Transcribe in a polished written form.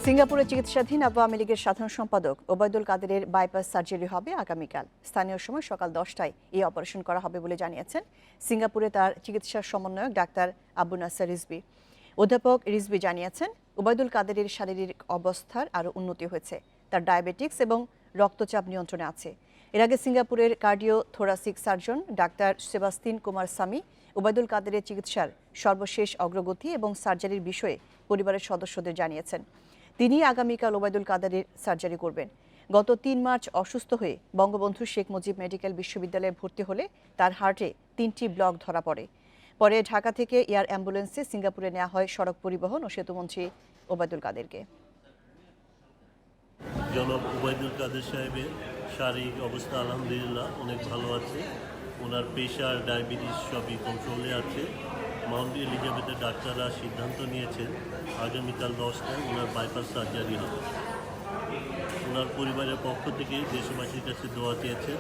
সিঙ্গাপুরে চিকিৎসাধীন আওয়ামী লীগের সাধারণ সম্পাদক ওবায়দুল কাদেরের বাইপাস সার্জারি হবে আগামীকাল। স্থানীয় সময় সকাল 10টায় এই অপারেশন করা হবে বলে জানিয়েছেন সিঙ্গাপুরে তার চিকিৎসা সমন্বয়ক ডাক্তার আবু নাসার রিজভী। অধ্যাপক রিজভী জানিয়েছেন, ওবায়দুল কাদেরের শারীরিক অবস্থার আরও উন্নতি হয়েছে। তার ডায়াবেটিক্স এবং রক্তচাপ নিয়ন্ত্রণে আছে। এর আগে সিঙ্গাপুরের cardio thoracic surgeon doctor Sebastian Kumar Sami Obaidul কাদেরের চিকিৎসার সর্বশেষ অগ্রগতি এবং সার্জারির বিষয়ে পরিবারের সদস্যদের জানিয়েছেন। তিনি আগামীকাল ওবায়দুল কাদেরের সার্জারি করবেন। গত ৩ মার্চ অসুস্থ হয়ে বঙ্গবন্ধু শেখ মুজিব মেডিকেল বিশ্ববিদ্যালয়ে ভর্তি হলে তার হার্টে ৩টি ব্লক ধরা পড়ে। পরে ঢাকা থেকে এয়ার অ্যাম্বুলেন্সে সিঙ্গাপুরে নেওয়া হয় সড়ক পরিবহন ও সেতুমন্ত্রী ওবায়দুল কাদেরকে। জনাব ওবায়দুল কাদের সাহেবের শারীরিক অবস্থা আলহামদুলিল্লাহ অনেক ভালো আছে। ওনার প্রেশার, ডায়াবেটিস সবই কন্ট্রোলে আছে। মাউন্ট এলিজাবেথের ডাক্তাররা সিদ্ধান্ত নিয়েছেন আগামীকাল 10টায় ওনার বাইপাস সার্জারি হবে। ওনার পরিবারের পক্ষ থেকে দেশবাসীর কাছে দোয়া চেয়েছেন।